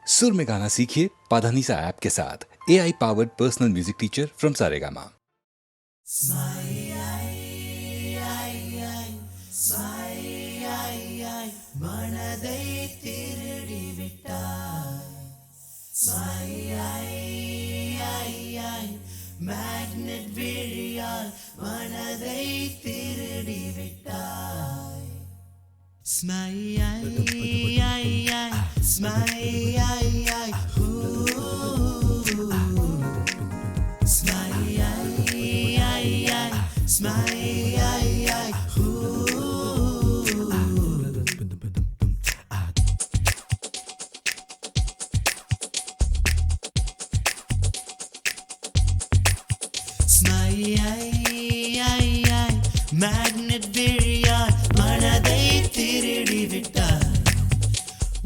सुर में गाना सीखिए पाधानीसा ऐप के साथ AI powered personal music teacher from Saregama. மனதை திருடி விட்டாய் மேக்னெட் விழியால் மனதை திருடி விட்டாய் மேக்னெட் விழியால் மனதை திருடி விட்டார்.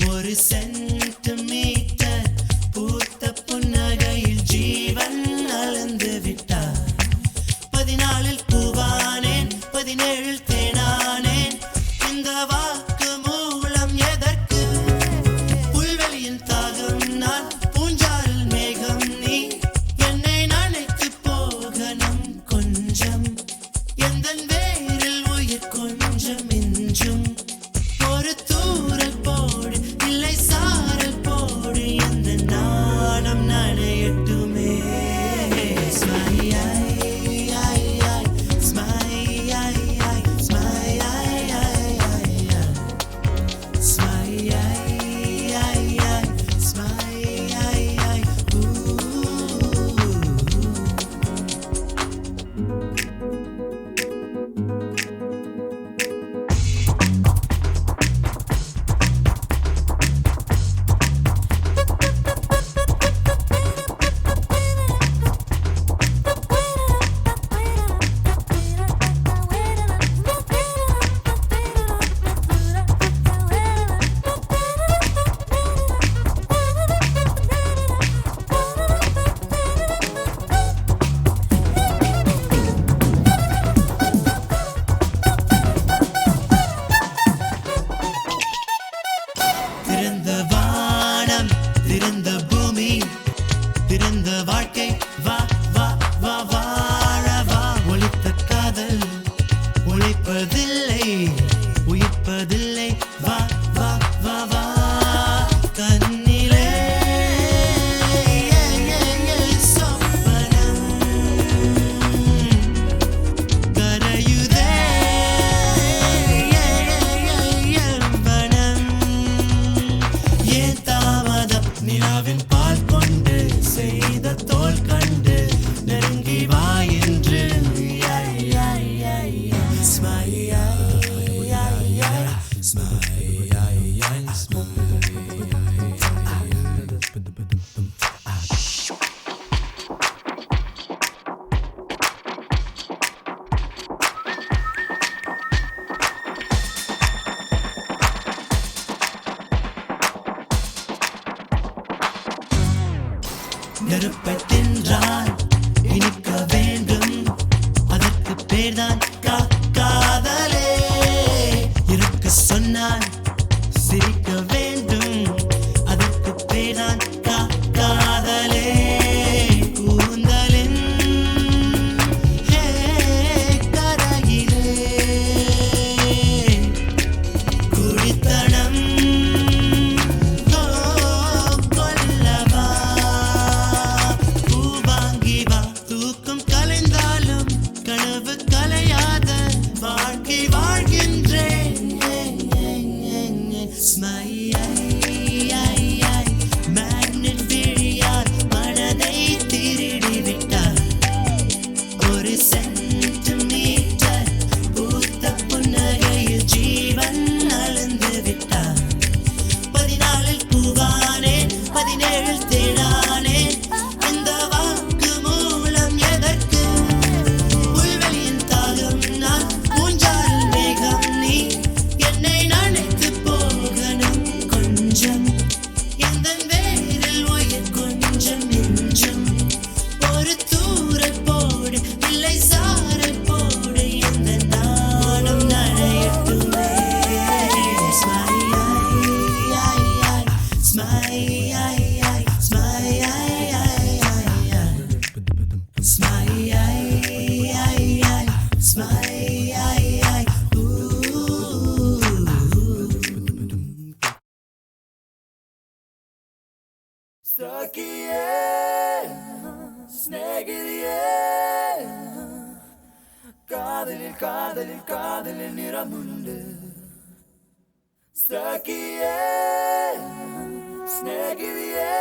ஒரு சென்டிமீட்டர் பூத்த புன்னகையில் ஜீவன் அளந்து விட்டார். 14 பூவானேன் 17 தேனானேன். இந்த வாக்கு மூலம் எதற்கு? புல்வெளியின் தாகம் நான், பூஞ்சால் மேகம் நீ. என்னை நினைத்து போகணும் கொஞ்சம், எந்தன் வேரில் உயிர் கொஞ்சம் மிஞ்சும். ஒரு தூரல் போடு இல்லை சாரல் போடு, எந்த நாணம் நனையட்டுமே. திறந்த வானம், திறந்த பூமி, திறந்த வாழ்க்கை, வா வா வா வாழவா. ஒளித்த காதல் ஒளிப்பதில்லை, உயிர்ப்பதில்லை, வா வா வா வா. கண்ணிலே சொப்பனம் கரையுதே எவ்வனம். ஏன் தாமதம்? நிலாவின் பால் கொண்டு செய்த தோல் கண்டு நெருங்கி வா என்று. நெருப்பை தின்றால் இனிக்க வேண்டும், அதற்கு பேர்தான் காதலே. இருக்க சொன்னால் சிரிக்க வேண்டும், அதற்கு பேர்தான் காதலே. கூந்தலின் கரையிலே குடித்தனம் கொல்லவா. பூவாங்கி வா, தூக்கம் கலைந்தாலும் கனவு கலையாத வாழ்க்கை வாழ்கின்றேன். மேக்னெட் விழியால் மனதை திருடி விட்டார். ஒரு சென்டிமீட்டர் பூத்த புன்னகையில் ஜீவன் அளந்து விட்டார். 14 பூவானேன் 17 தேனானேன். இந்த வாக்கு மூலம் எதற்கு? புல்வெளியின் தாகம் நான், பூஞ்சால் மேகம் நீ. என்னை நினைத்து போகணும் கொஞ்சம், எந்தன் வேரில் உயிர் கொஞ்சம் மிஞ்சும். ஒரு தூரல் போடு இல்லை சாரல் போடு, எந்த நாணம் நனையட்டுமே. Smile. காதலில் காதலில் காதலில் நிறமுண்டு சகியே ஸ்நேகிதியே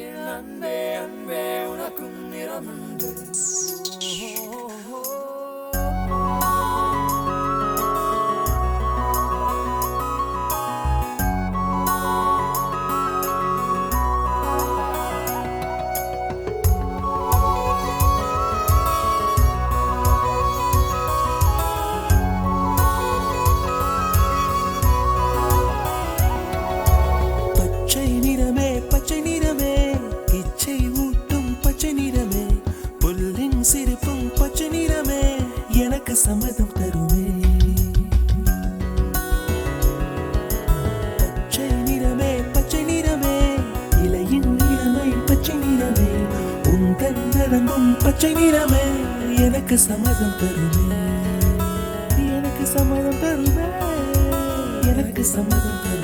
என் அன்பே அன்பே உனக்கும் நிறமுண்டு சம்மதம் தருமே பச்சை நிறமே இலையின் நிறமை பச்சை நிறமே உந்தன் நரம்பும் பச்சை நிறமே எனக்கு சம்மதம் தருமே எனக்கு சம்மதம் தருமே எனக்கு சம்மதம் தருமே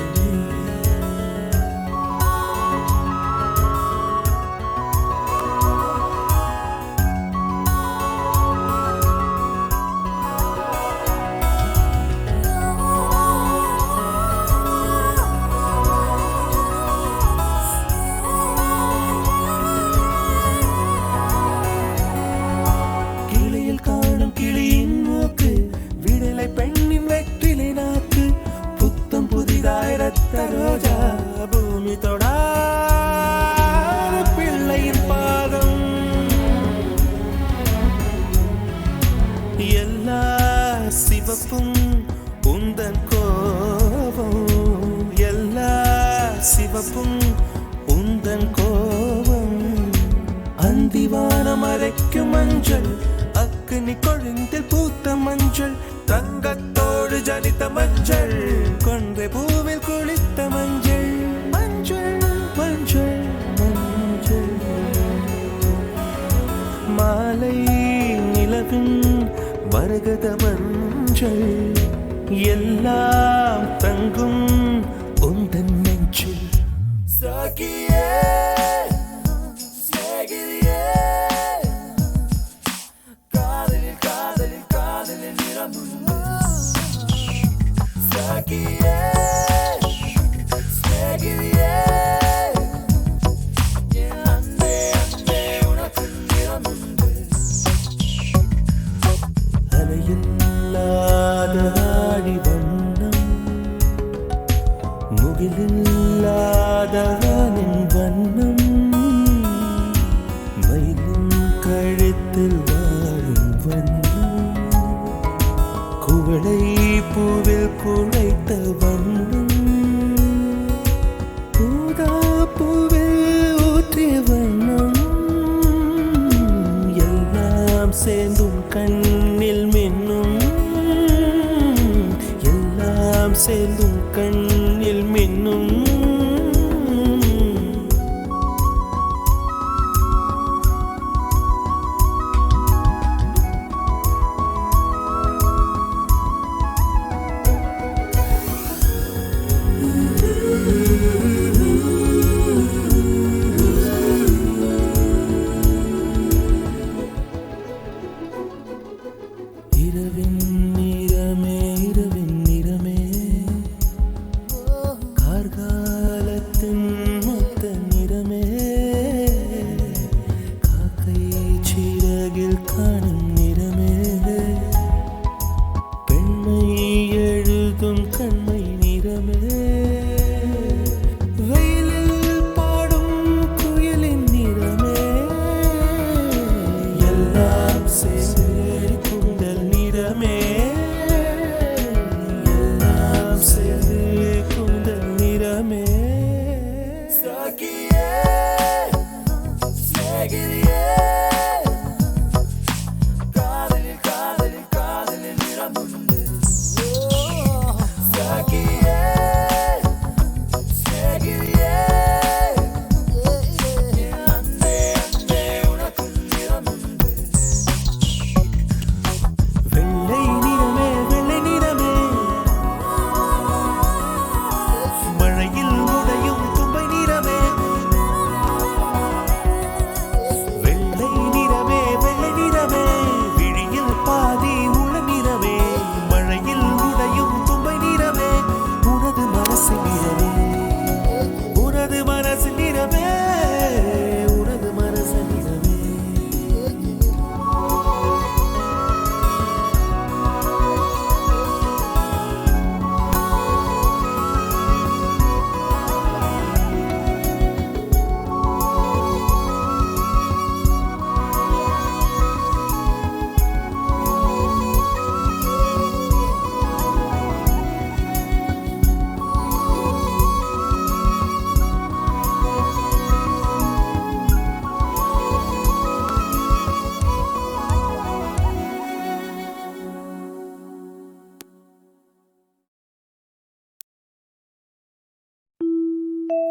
ரோஜா பூமி தொடாத பிள்ளையின் பாதம் எல்லா சிவப்பும் உந்தன் கோபம் எல்லா சிவப்பும் உந்தன் கோபம் அந்திவானம் அரைக்கும் மஞ்சள் அக்னி கொழுந்தில் பூத்த மஞ்சள் தங்கத்தோடு ஜனித்த மஞ்சள் கொன்றை பூவில் குளித்த மஞ்சள் மஞ்சள் மஞ்சள் மஞ்சள் மாலை நிலவின் மரகத மஞ்சள் எல்லாம் தங்கும் உந்தன் நெஞ்சில் சகியே ஸ்நேகிதியே காதலில் காதலில் காதலில் நிறமுண்டு சகியே ஸ்நேகிதியே என் அன்பே அன்பே உனக்கு நிறமுண்டு அலையில்லாத ஆடி வண்ணம் முகிலில்லாத வானின் வண்ணம் மயிலின் கழுத்தில் வாழும் வண்ணம் குவளை பூவில் குழைத்த வண்ணம் ஊதா பூவில் ஊற்றிய வண்ணம் எல்லாம் சேர்ந்தும் கண்ணில் மின்னும் எல்லாம் சேர்ந்தும் கண்ணில் மின்னும் இரவின் நிறமே கார்காலத்தின் மொத்த நிறமே காக்கை சிறகில் காணும் நிறமே பெண்மை எழுதும் கண்மை நிறமே வெயிலில் பாடும் குயிலின் நிறமே எல்லாம் சேர்ந்து குந்தல் நிறமே எல்லாம் சேர்ந்து குந்தல் நிறமே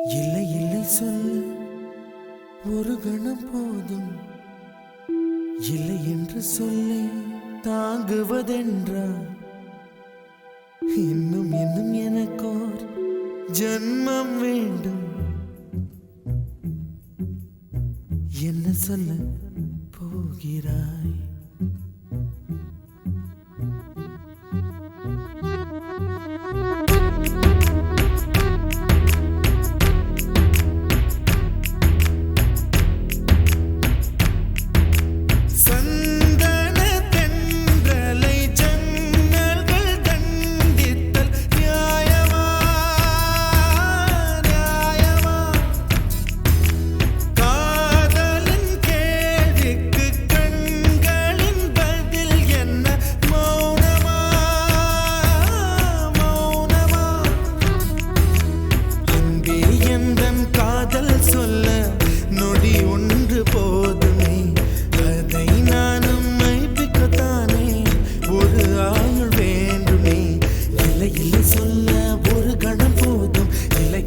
இல்லை இல்லை சொல்ல ஒரு கணம் போதும், இல்லை என்று சொல்லை தாங்குவதென்றா? இன்னும் இன்னும் எனக்கோர் ஜன்மம் வேண்டும். என்ன சொல்ல போகிறாய்?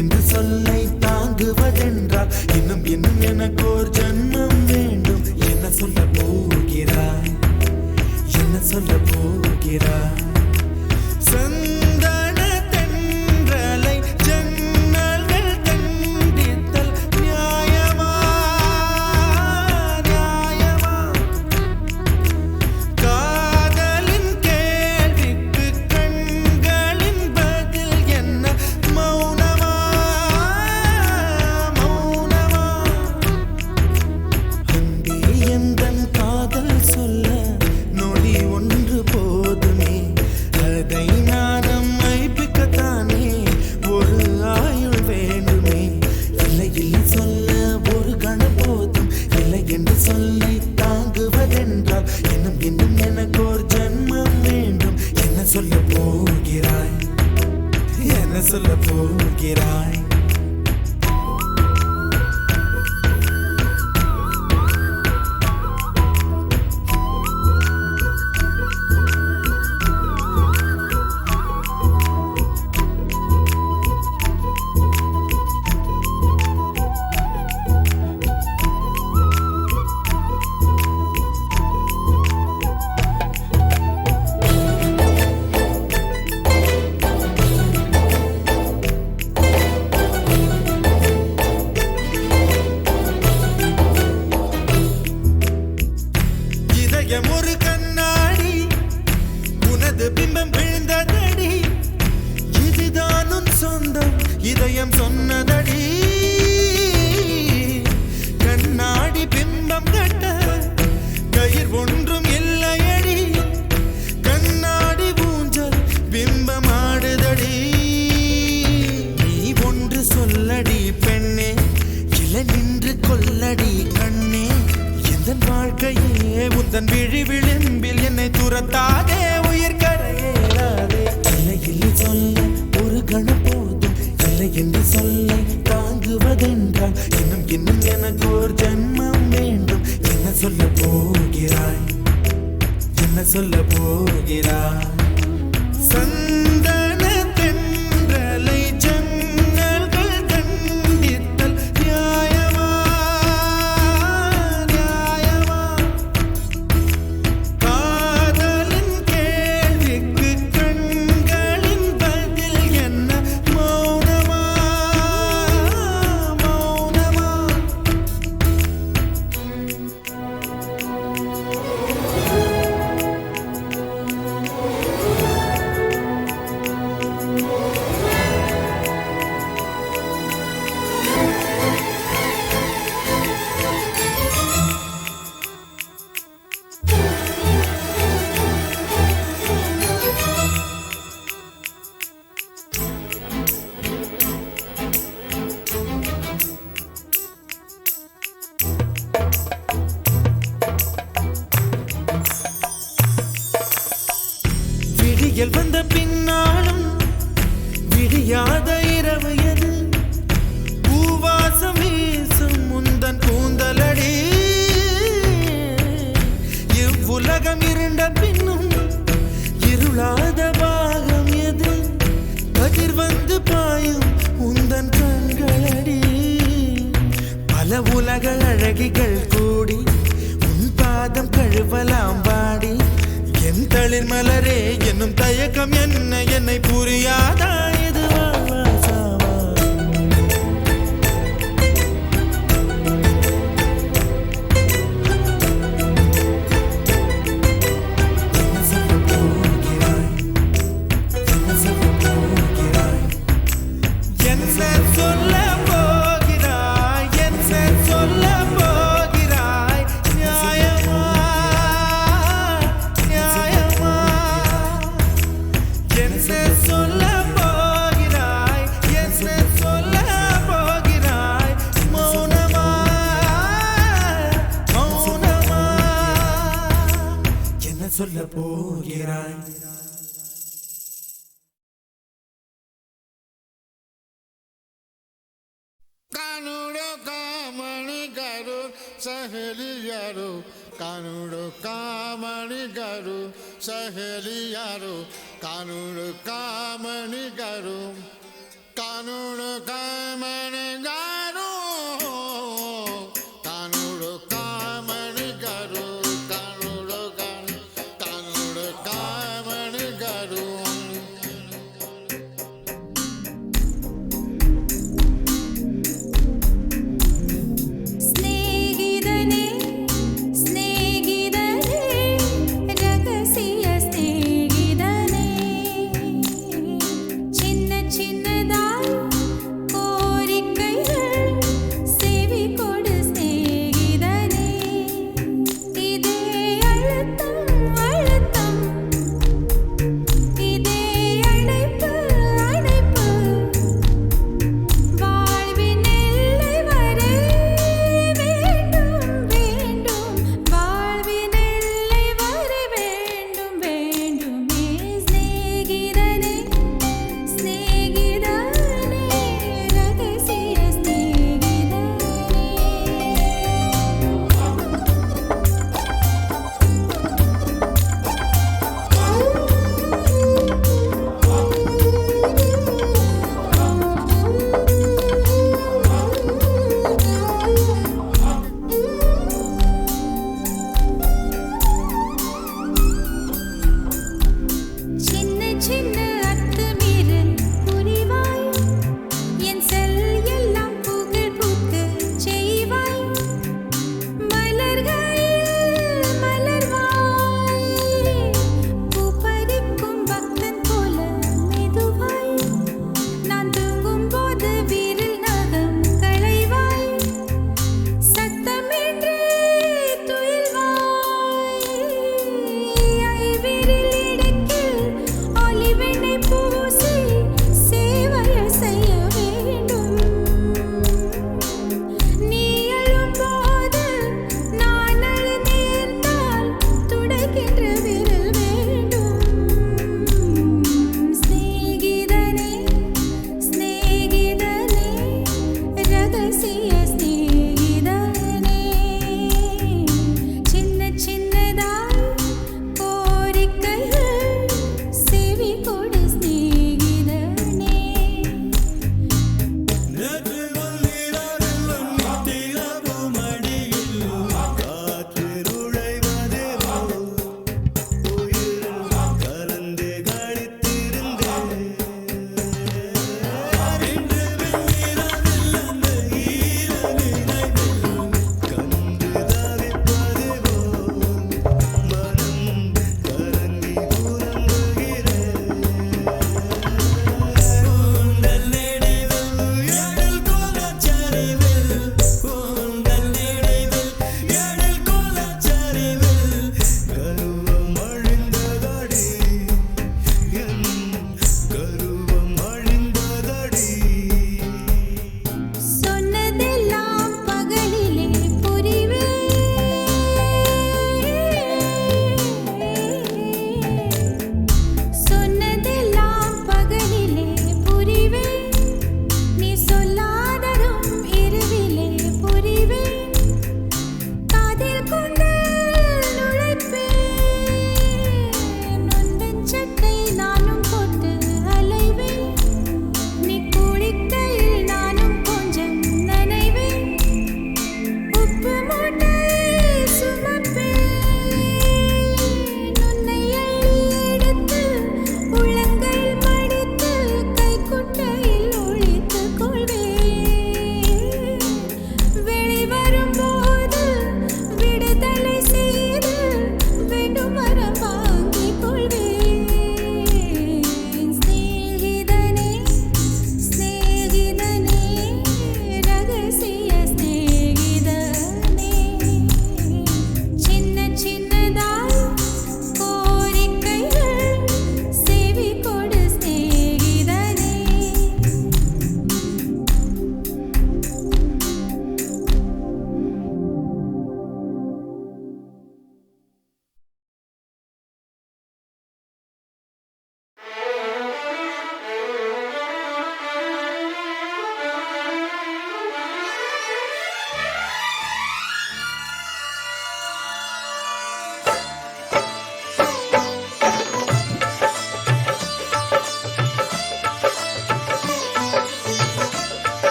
என்று சொல்லை தாங்குவதென்றால் இன்னும் இன்னும் எனக்கோர் ஜன்மம் வேண்டும். என்ன சொல்ல போகிறாய்? என்ன சொல்ல போகிறாய்? சந்தன தென்றலை ஜன்னல்கள் தண்டித்தல் நியாயமா நியாயமா? காதலின் கேள்விக்கு கண்களின் பதில் என்ன? மௌனமா மௌனமா? அங்கே எந்தன் காதல் சொல்ல நொடி ஒன்று போதுமே, அதை நானும் மைப்பிக்கத்தானே ஒரு ஆயுள் வேண்டுமே. இல்லை இல்லை சொல்ல ஒரு கணம் போதும், இல்லை என்று சொல்லை தாங்குவதென்றால் இன்னும் இன்னும் எனக்கோர் ஜன்மம் வேண்டும். என்ன சொல்ல போகிறாய்? என்ன சொல்ல போகிறாய்? இதயம் ஒரு கண்ணாடி, உனது பிம்பம் விழுந்ததடி, இதுதான் உன் சொந்தம் இதயம் சொன்னதடி. கண்ணாடி பிம்பம் கட்ட கயிர் ஒன்றும் இல்லையடி, கண்ணாடி ஊஞ்சல் பிம்பம் ஆடுதடி. நீ ஒன்று சொல்லடி பெண்ணே, இல நின்று கொல்லடி கண்ணே. எந்தன் வாழ்க்கையே உந்தன் விழி விளிம்பில் என்னை துரத்தாதே, உயிர் கரையேறாதே. இல்லை இல்லை சொல்ல ஒரு கணம் போதும், இல்லை என்று சொல்லை தாங்குவதென்றால் இன்னும் இன்னும் எனக்கு ஒரு ஜன்மம் வேண்டும். என்ன சொல்ல போகிறாய்? என்ன சொல்ல போகிறாய்? சந்தன தென்றலை ஜன்னல்கள் தண்டித்தல் நியாயமா நியாயமா? காதலின் கேள்விக்கு கண்களின் பதில் என்ன? மௌனமா மௌனமா? அழகிகள் கூடி உன் பாதம் கழுவலாம் வாடி என் தளிர் மலரே என்னும் தயக்கம் என்ன என்னை புரியாதா இது வாழ்வா சாவா என்ன சொல்ல போகிறாய் என்ன சொல்ல போகிறாய் நியாயமா நியாயமா என்ன சொல்ல போகிறாய் என்ன சொல்ல போகிறாய் மௌனமா மௌனமா என்ன சொல்ல போகிறாய் कानूड़ो कामणी करो सहेली यारो कानूड़ो कामणी करो सहेली यारो कानूड़ो कामणी करो कानूड़ो कामणी करो कानूड़ो कामणी करो कानूड़ो कानूड़ो कामणी करो स्नेहिदने स्नेहिदने रगसिय स्नेहिदने चिन्न चिन्नदाय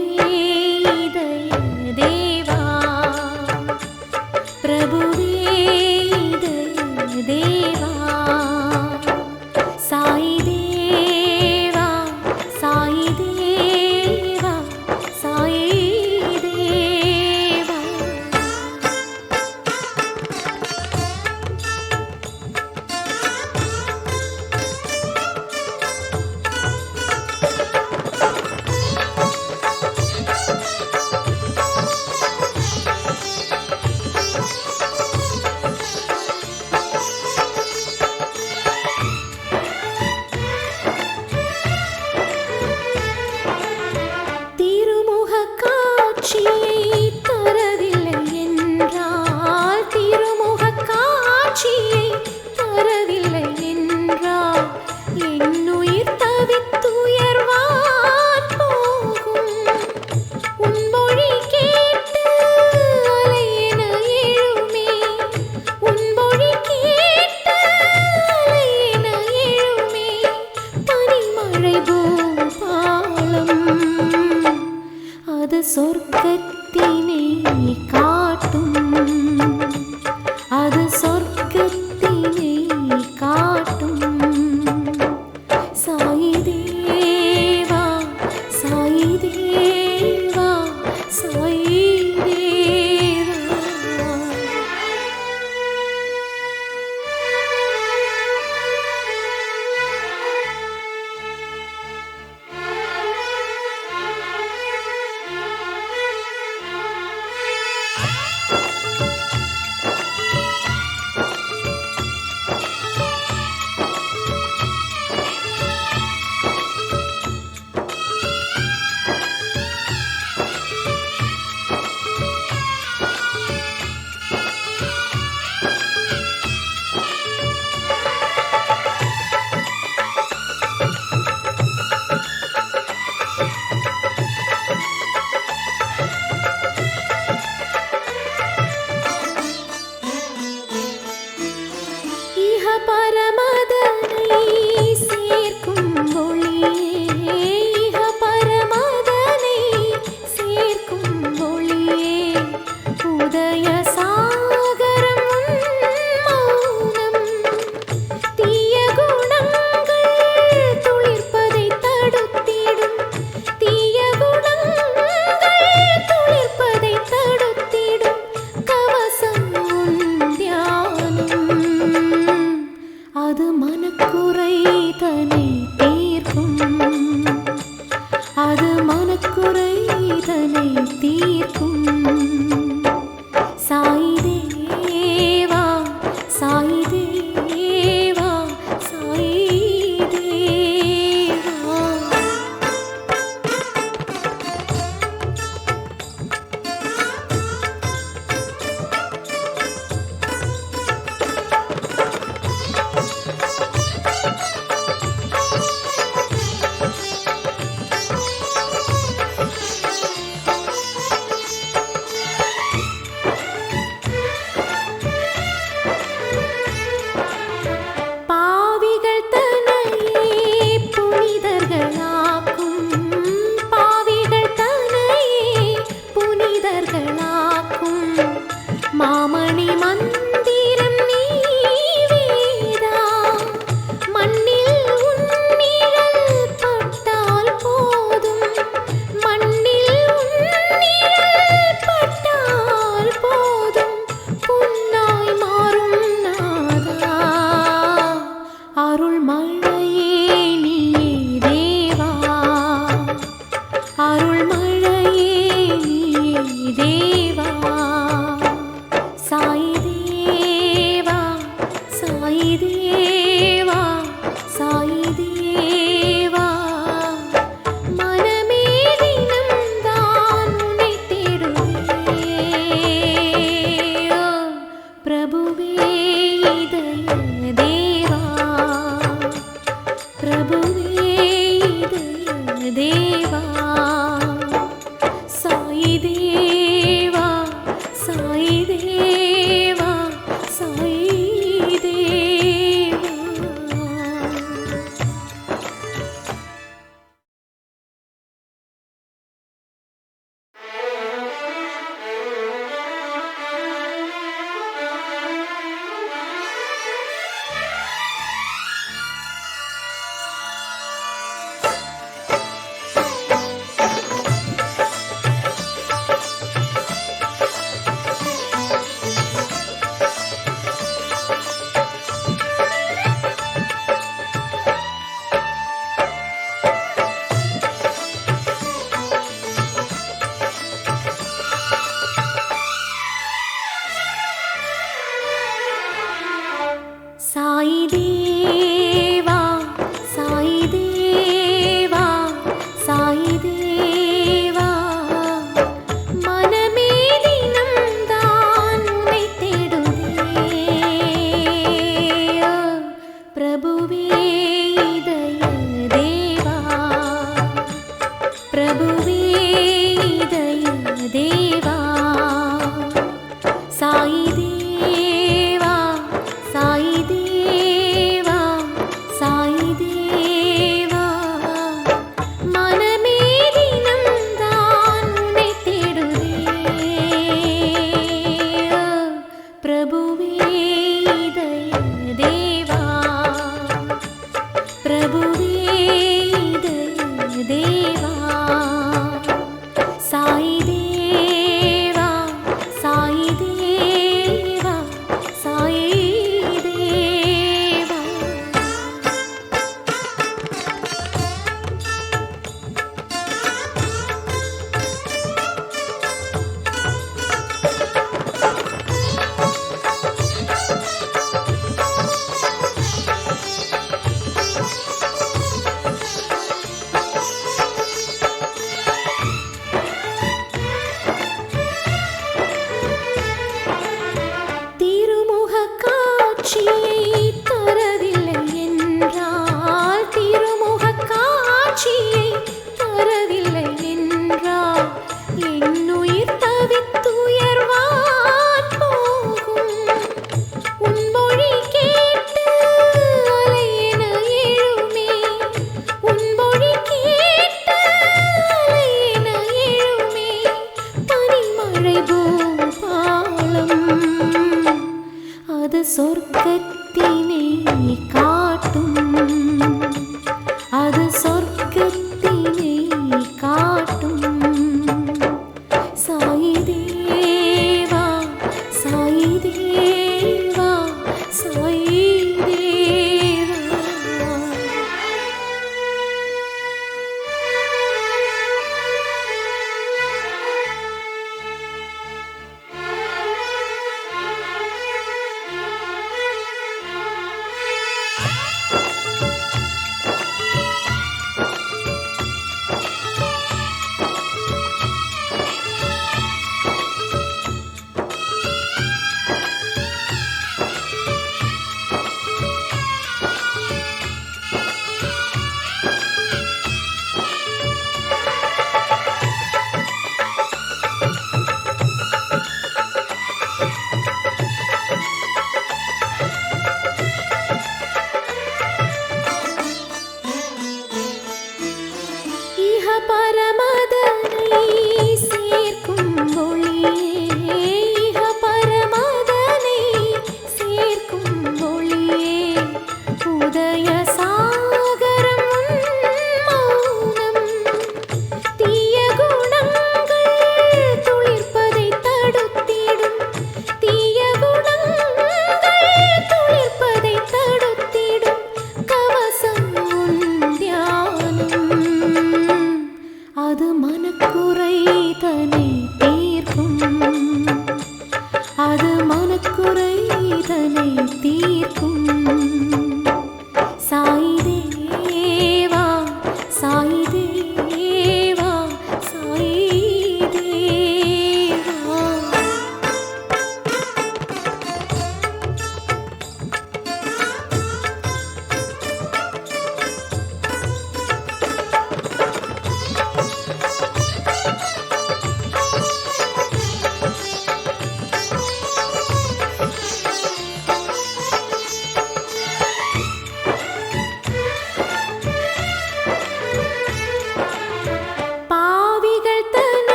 प्रभुवे दय देवा प्रभुवे दय देवा साई देवा साई देवा साई देवा திருமுகக் காட்சியை தரவில்லை என்றால் திருமுகக் காட்சியை தரவில்லை என்றால் என்னுயிர் தவித்துயர்வான் போகும் உன் மொழி கேட்டு அலையென எழுமே உன் மொழி கேட்டு அலையென எழுமே பனிமழை பூபாலம் அது சொர்க்கத்தினை காட்டும் அது சொர்க்கத்தினை காட்டும் சாயி தேவா சாயி தேவா சாயி தேவா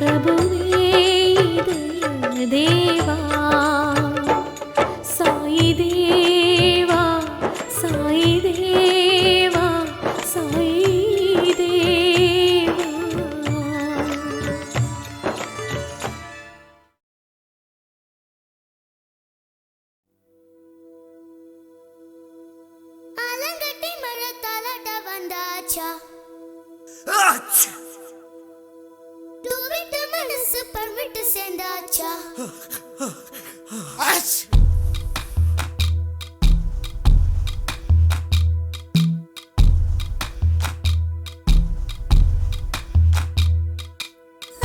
பிரபுவே இதய தேவா சாயி தேவா சாயி தேவா சாயி தேவா. ஆலங்கட்டி மழை தாலாட்ட வந்தாச்சா தூவிட்டு மனசு பர்விட்டு சேர்ந்தாச்சா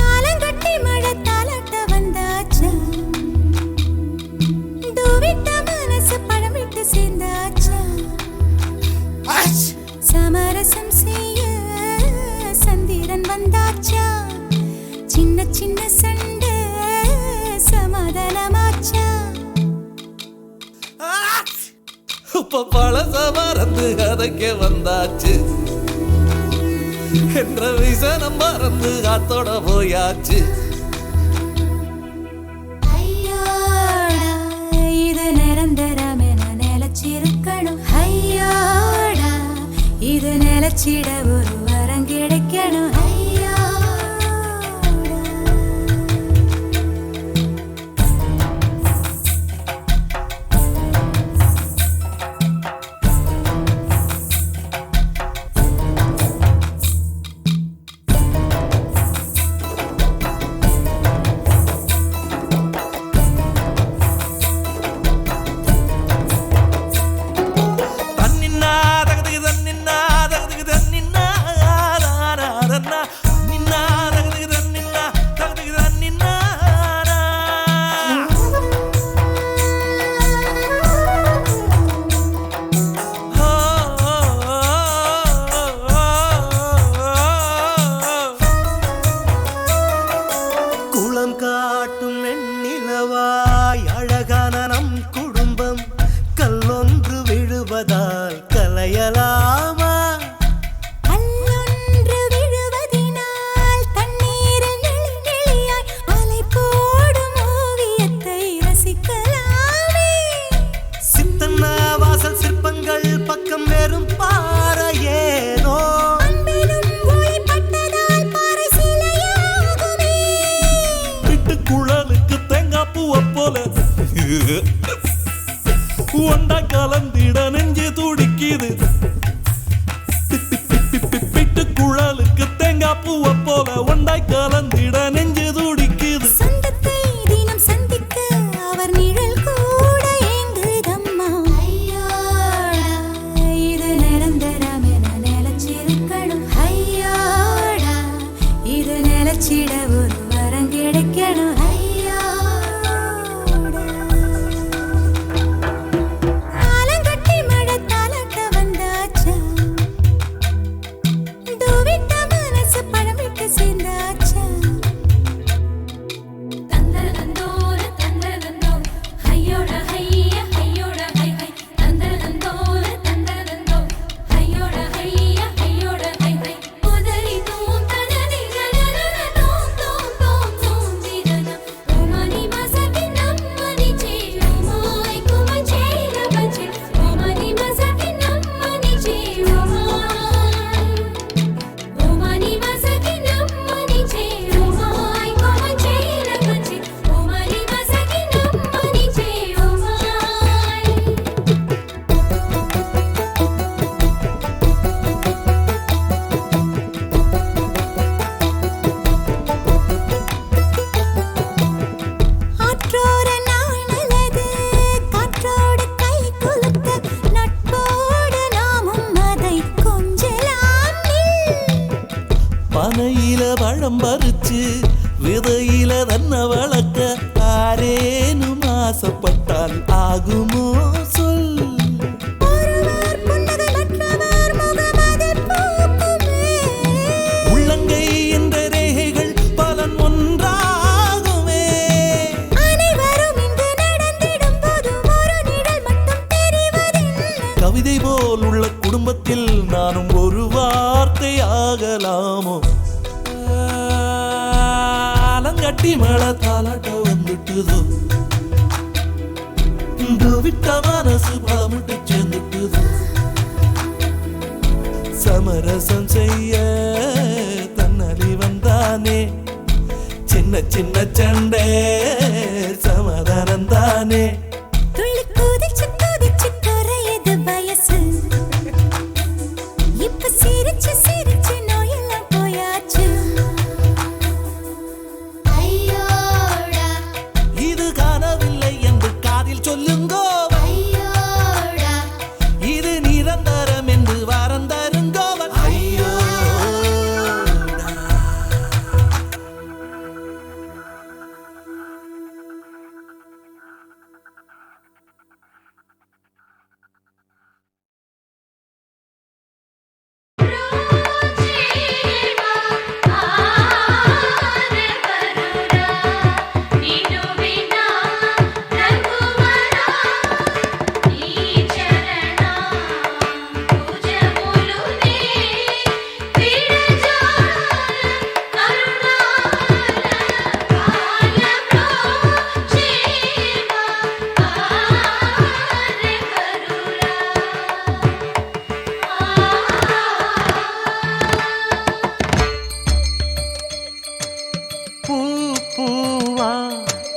ஆலங்கட்டி மழை தாலாட்ட வந்தாச்சா தூவிட்டு மனசு பர்விட்டு சேர்ந்தாச்சா சமரசம் செய்ய சந்திரன் வந்தாச்சா சின்ன சின்ன சண்டை சமாதானமாச்சா இப்ப பழச மறந்து கதைக்க வந்தாச்சு என்ற விசனம் மறந்து காத்தோட போயாச்சு. ஐயோடா இது நிரந்தரமென நிலச்சிருக்கணும் ஐயோடா இது நிலச்சிட ஒரு வரம் கிடைக்கணும் ஐயோடா. தன்னின்னா தகதுக்கு தன்னின்னா தகதுக்கு தன்னின்னா தாராரன்னா தன்னின்னா தகதுக்கு தன்னின்னா தகதுக்கு தன்னின்னா. குளம் காட்டும் வெண்ணிலவாய் அழகான நம் குடும்பம் கல்லொன்று விழுவதால் கலையலாமா? கல்லொன்று விழுவதினால் தண்ணீரில் நெளி நெளியாய் அலை போடும் ஓவியத்தை ரசிக்கலாமே. சித்தன்ன வாசல் சிற்பங்கள் பக்கம் வெறும் பாறையேனோ அன்பிலும் ஓய்பட்டதால் பாறை சிலையாகுமே. விட்டு குழலுக்கு தேங்காய் பூவை போல ஒண்டா கலந்திட நெஞ்சு துடிக்குது. விட்டு குழலுக்கு தேங்காய் பூவை போல ஒண்டாய் கலந்திட நெஞ்சு துடிக்குது. சொந்தத்தை தினம் சந்திக்க அவர் நிழல் கூட ஏங்குதம்மா. ஐயோடா இது நிரந்தரமென நிலச்சிருக்கணும் ஐயோடா இது நிலச்சிட ஒரு வரம் கிடைக்கணும் ஐயோடா. ஆலங்கட்டி மழை தாலாட்ட வந்தாச்சா தூவிட்ட மனசு பழம் விட்டு சேர்ந்தாச்சா. தந்தரதந்தோர தந்தரதந்தோ ஹையோட ஹைய ஹையோட ஹை ஹை தந்தரதந்தோர தந்தரதந்தோ ஹையோட ஹைய ஹையோட ஹை ஹை உதரி தூம் தனதி கனரன தூம் தூம் தூம் தூம் திரன ஓமனி மசகி நம்மனி சேருமாய் குமச்சேர பச்சே ஓமனி மசகி நம்மனி சேருமாய் ஓமனி மசகி நம்மனி சேருமாய் குமச்சேர பச்சே ஓமனி மசகி நம்மனி சேருமாய். ஆற்றோர நாள் நல்லது காற்றோடு கை குலுக்க நட்போடு நாமும் அதை கொஞ்சலாம் பனையில பழம் பறிச்சு விதையில தன்னை வளர்க்க ஆரேனும் ஆசைப்பட்டால் ஆகுமோ சொல். ஒருவர் புன்னகை மற்றவர் முகமதில் பூக்குமே. உள்ளங்கை என்ற ரேகைகள் பலன் ஒன்றாகுமே. அனைவரும் இங்கு நடந்திடும் போதும் ஒரு நிழல் மட்டும் தெரிவதில்லை. கவிதை போல் உள்ள குடும்பத்தில் நானும் ஒரு வார்த்தை ஆகலாமோ? கட்டி மழை தாலாட்ட வந்துட்டுதோ விட்ட மனசு பலமிட்டு சேர்ந்துட்டுதோ சமரசம் செய்ய தன்னலி வந்தானே சின்ன சின்ன சண்டை சமாதானம் தானே துள்ளி குதிச்சு குதிச்சு குறையுது வயசு இப்ப சிரிச்சு சிரிச்சு நோயெல்லாம் போயாச்சு ஐயோடா இது காணவில்லை என்று காதில் சொல்லுங்கோ ஐயோடா இது நிரந்தரம் என்று வாரம் தருங்கோவன் ஐயோ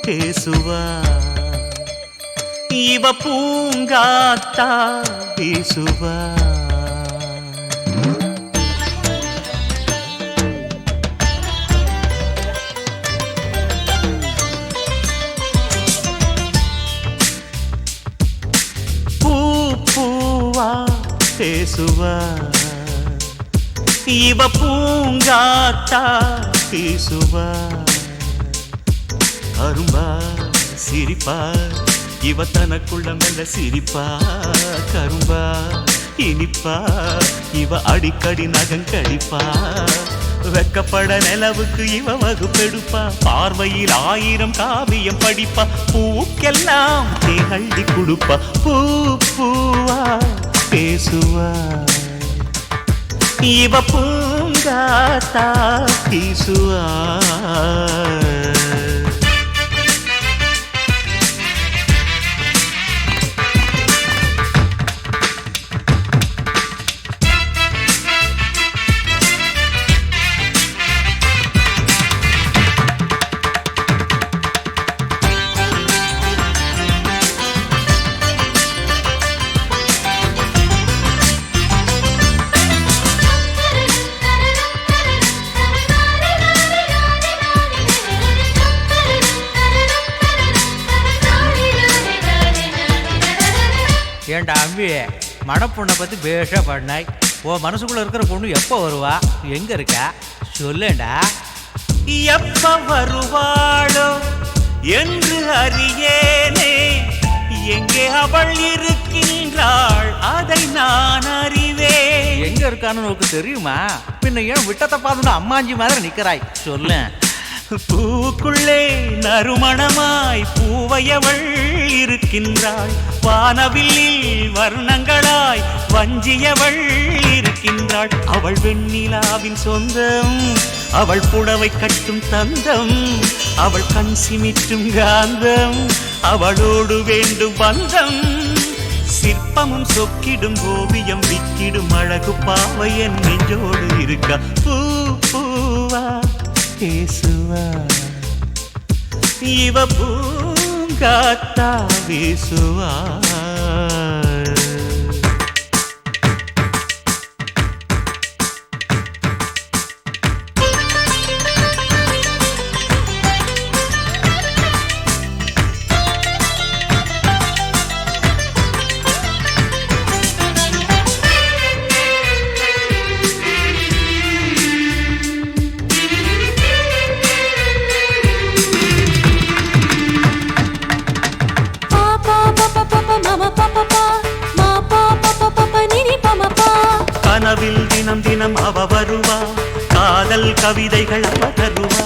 பேசுவா இவ பூங்காத்தா பேசுவா பூவா பேசுவா இவ பூங்காத்தா பேசுவா அரும்பா சிரிப்பா இவ தனக்குள்ள மெல்ல சிரிப்பா கரும்பா இனிப்பா இவ அடிக்கடி நகங்கடிப்பா வெக்கப்பட நிலவுக்கு இவ வகுப்பெடுப்பா பார்வையில் 1000 காவியம் படிப்பா பூக்கெல்லாம் தேகள்ளி கொடுப்பா பூவா பேசுவா இவ பூங்காத்தா பேசுவா ஏண்டா அம்பி மணப்பொண்ணை பற்றி பேஷா பண்ணாய் உன் மனசுக்குள்ளே இருக்கிற பொண்ணு எப்போ வருவா எங்கே இருக்கா சொல்லேண்டா எப்ப வருவாளோ என்று அறியேனே எங்கே அவள் இருக்கின்றாள் அதை நான் அறிவேன் எங்கே இருக்கான்னு உனக்கு தெரியுமா பின்ன ஏன் விட்டத்தை பார்த்துட்டு அம்மாஞ்சி மாதிரி நிற்கிறாய் சொல்லேன் பூக்குள்ளே நறுமணமாய் பூவையவள் இருக்கின்றாள் வானவில்லில் வர்ணங்களாய் வஞ்சியவள் இருக்கின்றாள் அவள் வெண்ணிலாவின் சொந்தம் அவள் புடவை கட்டும் தந்தம் அவள் கண் சிமிட்டும் காந்தம் அவளோடு வேண்டும் பந்தம் சிற்பமும் சொக்கிடும் ஓவியம் விக்கிடும் அழகு பாவை என் நெஞ்சோடு இருக்கா பூவா பேசுவா இவ பூங்காத்தா பேசுவா கனவில் தினம் தினம் அவ வருவா காதல் கவிதைகள் அவ தருவா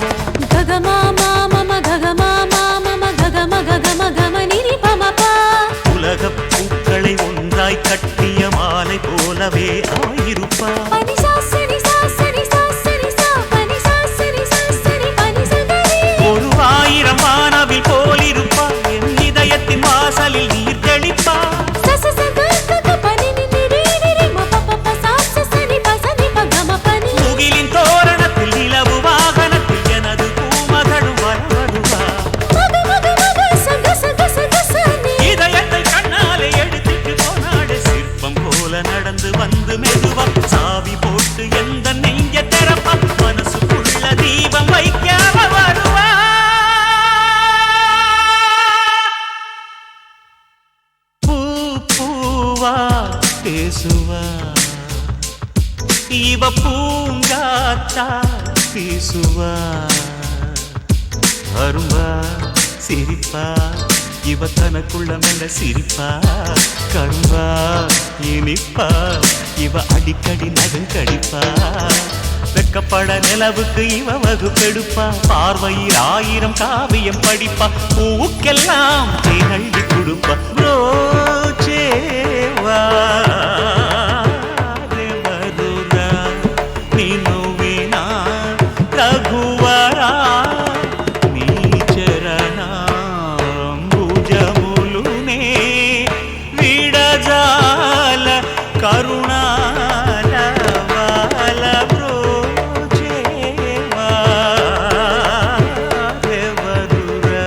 உலகப் பூக்களை ஒன்றாய் கட்டிய மாலை போலவே ஆயிருப்பா ஒரு இவ பூங்காத்தா பேசுவா அரும்பா சிரிப்பா இவ தனக்குள்ள மெல்ல சிரிப்பா கரும்பா இனிப்பா இவ அடிக்கடி நகங்கடிப்பா வெக்கப்பட நிலவுக்கு இவ வகுப்பெடுப்பா பார்வையில் 1000 காவியம் படிப்பா பூவுக்கெல்லாம் தேனள்ளி கொடுப்பா ரோச்சேவா தேவருதா நீனுவினா ரகுவரா நீ చరణా భుజములునే విడజాల కరుణాల వాల బ్రోచేవా దేవరురా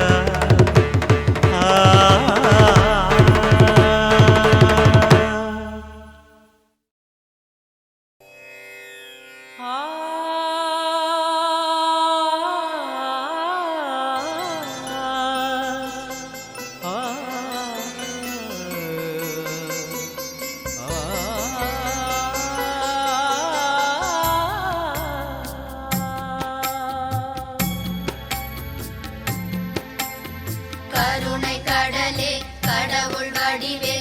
கருணை கடலே கடவுள் வடிவே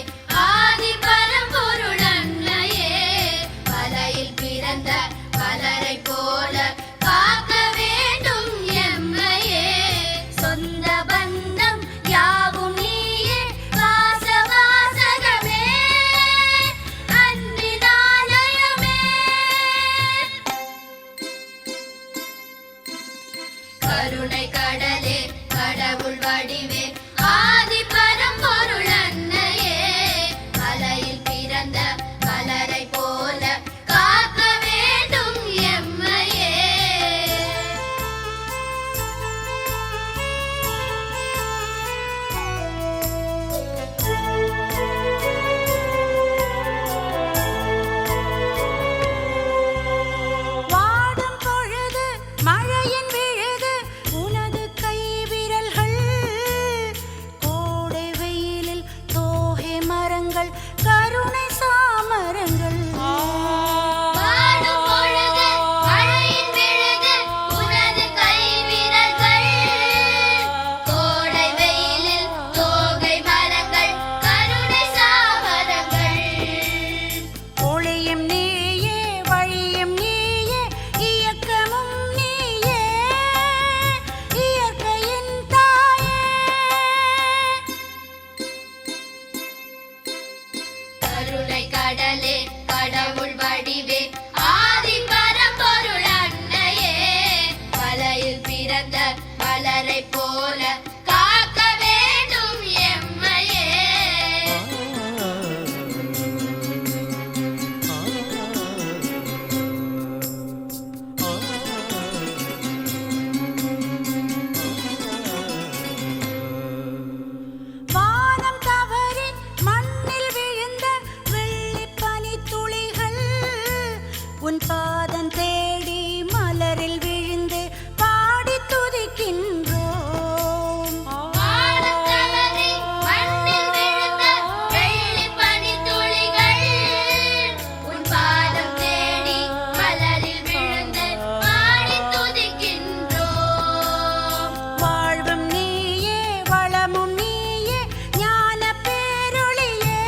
ஆதி பரம்பொருள் அன்னையே மலையில் பிறந்த மலரை போல காக்க வேண்டும் எம்மையே சொந்த பந்தம் யாவும் நீயே வாசவாசகமே அன்பினாலயமே கருணை கடலே கடவுள் வடிவே ஆதி பரம்பொருள் அன்னையே மலையில் பிறந்த மலரை போல காக்க வேண்டும் எம்மையே வாடும் பொழுது மழையின் விழுது உனது கை விரல்கள் கோடை வெயிலில் தோகை மரங்கள் கருணை சாமரங்கள் வாடும் பொழுது மழையின் விழுது உனது கை விரல்கள் கோடை வெயிலில் தோகை மரங்கள் கருணை சாமரங்கள் ஒளியும் நீயே வழியும் நீயே இயக்கமும் நீயே இயற்கையின் தாயே கருணை கடலே கடவுள் வடிவே ஆதி பரம்பொருள் அன்னையே மலையில் பிறந்த மலரை போல காக்க வேண்டும் எம்மையே வானம் தவறி மண்ணில் விழுந்த வெள்ளிப் பனித்துளிகள் உன் பாதம் தேடி மலரில் விழுந்து பாடி துதிக்கின்றோம் வானம் தவறி மண்ணில் விழுந்த வெள்ளிப் பனித்துளிகள் உன் பாதம் தேடி மலரில் விழுந்து பாடி துதிக்கின்றோம் வாழ்வும் நீயே வளமும் நீயே ஞான பேரொளியே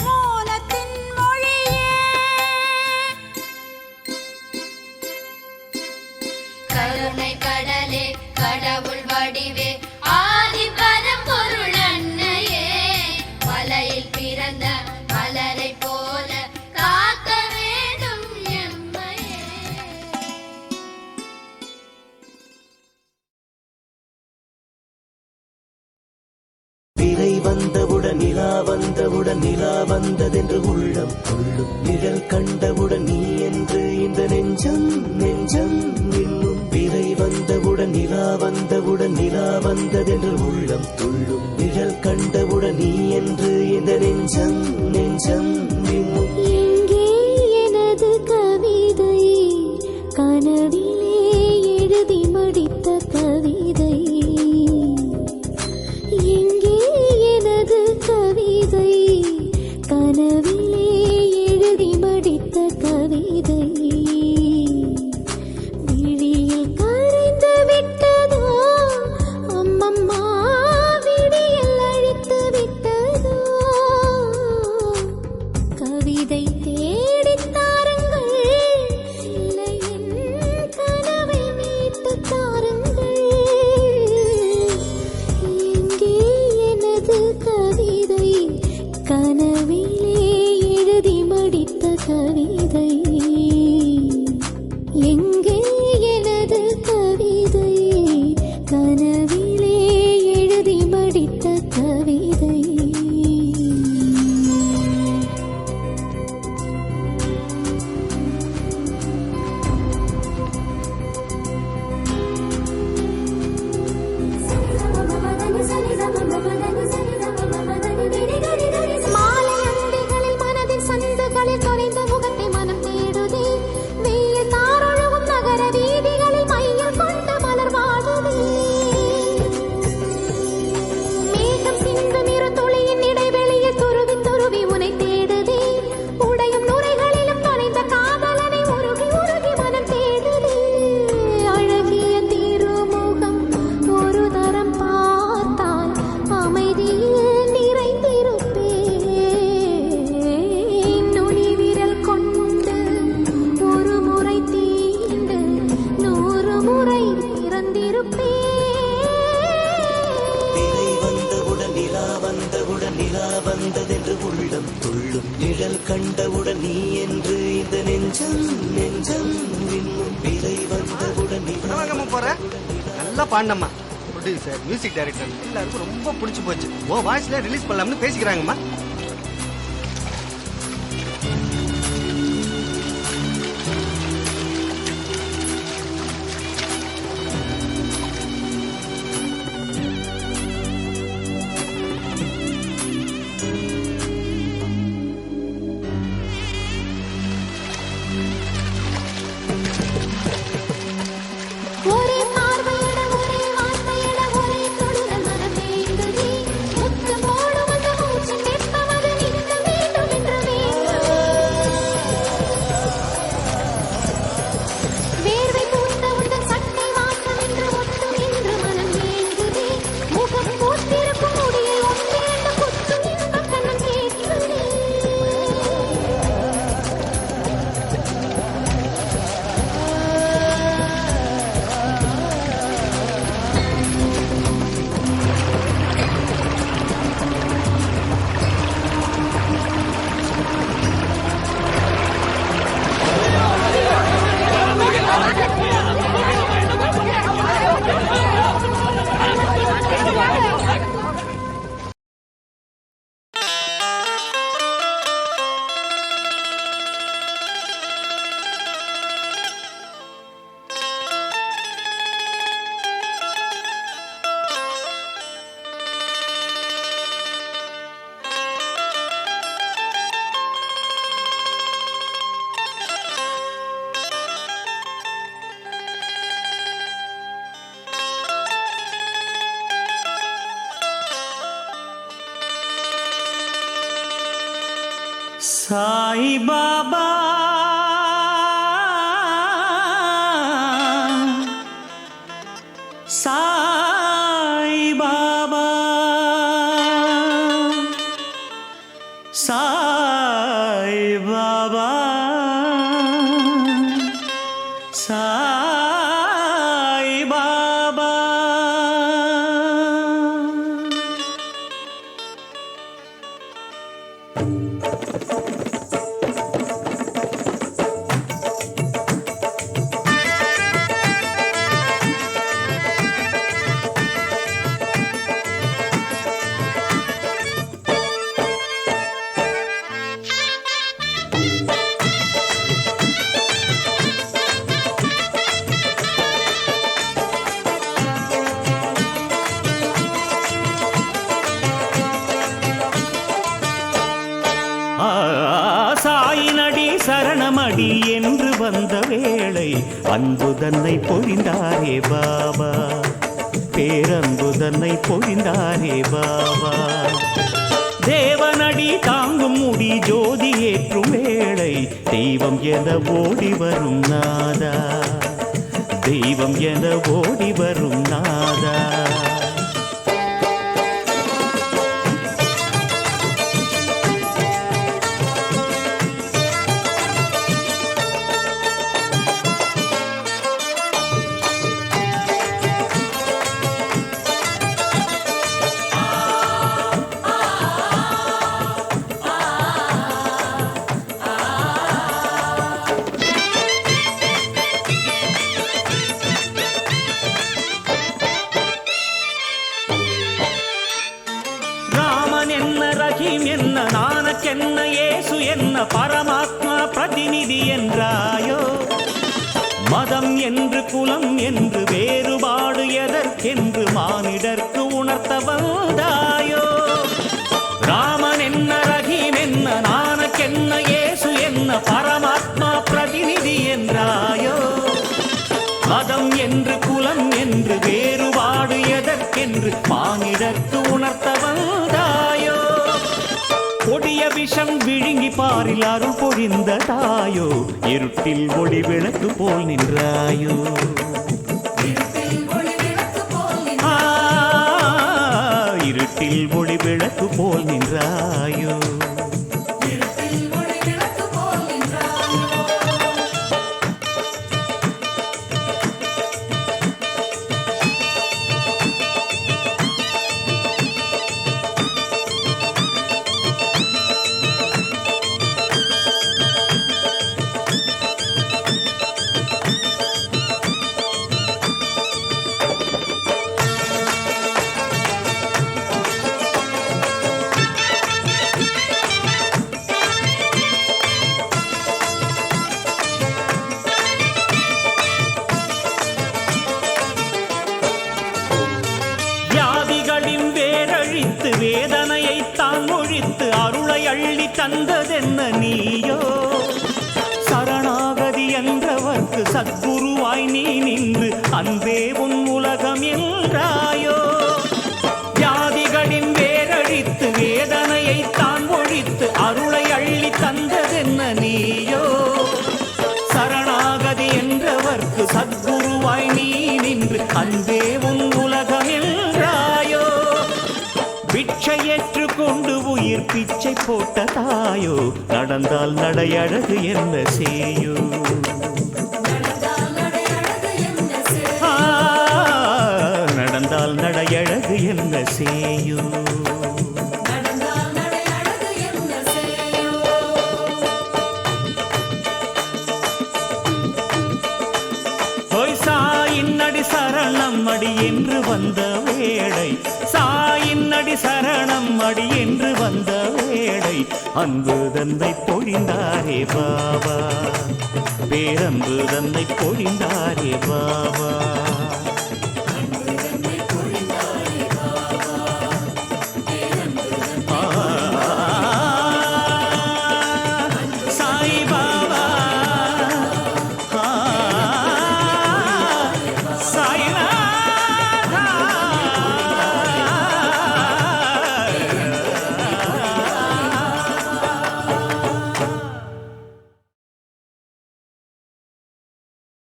மோனத்தின் மொழியே கருணை கடலே கடவுள் வடிவே ஆதி பரம்பொருள் அன்னையே மலையில் பிறந்த மலரை போல காக்க வேண்டும் எம்மையே திரை வந்தவுடன் நிலா வந்தவுடன் நிலா வந்ததென்று உள்ளம் துள்ளும் நிழல் கண்டவுடன் நீ என்று இந்த நெஞ்சம் நெஞ்சம் இன்னும் திரை வந்தவுடன் நிலா வந்தவுடன் நிலா வந்ததென்று உள்ளம் துள்ளும் நிழல் கண்டவுடன் நீ என்று இந்த நெஞ்சம் நெஞ்சம் இன்னும் எங்கே எனது கவிதை கனவிலே எழுதி மடித்த கவிதை எங்கே எனது கவிதை கனவிலே எழுதி மடித்த கவிதை திரை வந்தவுடன் நிலா வந்தவுடன் நிலா வந்ததென்று உள்ளம் துள்ளும் நிழல் கண்டவுடன் நீ என்று இந்த நெஞ்சம் நெஞ்சம் இன்னும் திரை வந்தவுடன் நிலா போற நல்லா பாண்டம்மா. ப்ரொடியூசர் மியூசிக் டைரக்டர் எல்லாருக்கும் ரொம்ப பிடிச்சி போச்சு. ஓ வாய்ஸ்ல ரிலீஸ் பண்ணலாம்னு பேசிக்கிறாங்கம்மா. ஒரே பார்வையட ஒரே வார்த்தையட ஒரே தொடுதல் மனமேங்குதே முத்து போடும் அந்த மூச்சு நிற்பவது நிற்க வேண்டும் என்று வேர்வை பூத்த உந்தன் சட்டை வாசம் என்று ஒட்டும் என்று மனம் ஏங்குதே முகம் பூத்திருக்கும் முடியை ஒன்றிரண்டு குத்தும் இந்த கண்ணம் கேட்குதே சாய் பாபா சாய் பாபா சாய் பாபா சாய் பாபா. சாயினடி சரணமடி என்று வந்த வேளை அன்பு தன்னை பொழிந்தாரே பாபா, பேரன்பு தன்னை பொழிந்தாரே பாபா. தேவனடி தாங்கும் முடி ஜோதி ஏற்றும் வேளை தெய்வம் என ஓடி வரும் நாதா, தெய்வம் என ஓடி வரும் நாதா. என்ன நானக்கென்ன ஏசு என்ன பரமாத்மா பிரதிநிதி என்றாயோ, மதம் என்று குலம் என்று வேறுபாடு எதற்கென்று மானிடர்க்கு உணர்த்த வந்தாயோ. ராமன் என்ன ரஹீம் என்ன நானக்கென்ன ஏசு என்ன பரமாத்மா பிரதிநிதி என்றாயோ, மதம் என்று குலம் என்று வேறுபாடு எதற்கென்று மானிடர்க்கு உணர்த்த வந்தாயோ. கொடிய விஷம் விழுங்கி பாரில் அருள் பொழிந்த தாயோ, இருட்டில் ஒளி விளக்கு போல் நின்றாயோ. இருட்டில் ஒளி விளக்கு போல் நின்றாயோ. வேரழித்து வேதனையை தான் ஒழித்து அருளை அள்ளி தந்ததென்ன நீயோ சரணாகதி என்றவர்க்கு சத்குருவாய் நீ நின்று அன்பே உன் உலகம் என்றாயோ வியாதிகளின் வேரழித்து வேதனையை தான் ஒழித்து அருளை அள்ளி தந்ததென்ன நீயோ சரணாகதி என்றவர்க்கு சத்குருவாய் நீ நின்று அன்பே உன் உலகம் என்றாயோ பிச்சை ஏற்றுக்கொண்டு உயிர் பிச்சை போட்ட தாயோ நடந்தால் நடையழகு என்ன செய்யோ நடந்தால் நடையழகு என்ன செய்யோ சாயின்னடி சரணம் அடி என்று வந்த வேளை சாயின்னடி சரணம் அடி என்று வந்த வேளை அன்பு தன்னை பொழிந்தாரே பாபா பேரன்பு தன்னை பொழிந்தாரே பாபா